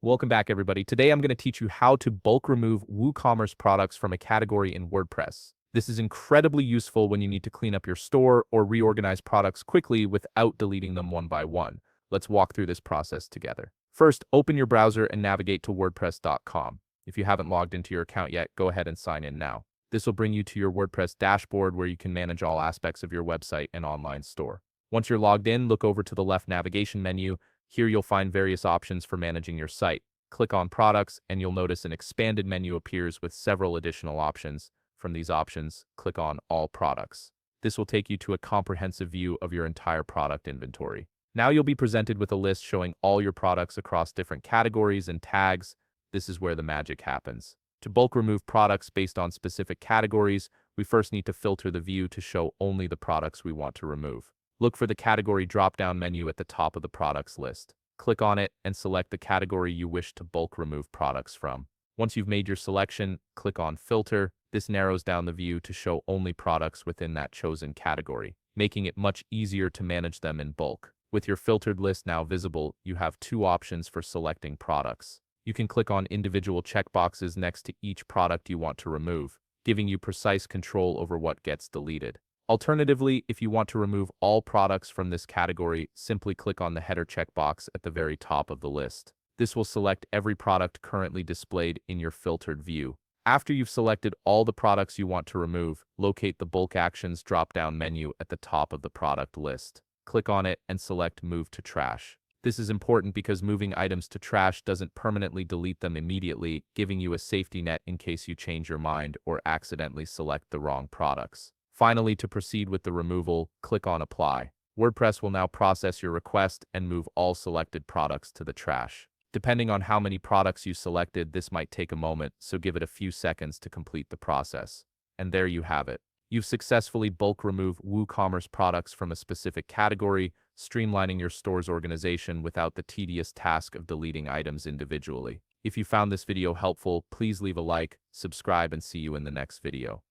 Welcome back, everybody. Today I'm going to teach you how to bulk remove WooCommerce products from a category in WordPress. This is incredibly useful when you need to clean up your store or reorganize products quickly without deleting them one by one. Let's walk through this process together. First, open your browser and navigate to WordPress.com. If you haven't logged into your account yet, go ahead and sign in now. This will bring you to your WordPress dashboard where you can manage all aspects of your website and online store. Once you're logged in, look over to the left navigation menu. Here you'll find various options for managing your site. Click on Products and you'll notice an expanded menu appears with several additional options. From these options, click on All Products. This will take you to a comprehensive view of your entire product inventory. Now you'll be presented with a list showing all your products across different categories and tags. This is where the magic happens. To bulk remove products based on specific categories, we first need to filter the view to show only the products we want to remove. Look for the category drop-down menu at the top of the products list. Click on it and select the category you wish to bulk remove products from. Once you've made your selection, click on Filter. This narrows down the view to show only products within that chosen category, making it much easier to manage them in bulk. With your filtered list now visible, you have two options for selecting products. You can click on individual checkboxes next to each product you want to remove, giving you precise control over what gets deleted. Alternatively, if you want to remove all products from this category, simply click on the header checkbox at the very top of the list. This will select every product currently displayed in your filtered view. After you've selected all the products you want to remove, locate the Bulk Actions drop-down menu at the top of the product list. Click on it and select Move to Trash. This is important because moving items to trash doesn't permanently delete them immediately, giving you a safety net in case you change your mind or accidentally select the wrong products. Finally, to proceed with the removal, click on Apply. WordPress will now process your request and move all selected products to the trash. Depending on how many products you selected, this might take a moment, so give it a few seconds to complete the process. And there you have it. You've successfully bulk removed WooCommerce products from a specific category, streamlining your store's organization without the tedious task of deleting items individually. If you found this video helpful, please leave a like, subscribe, and see you in the next video.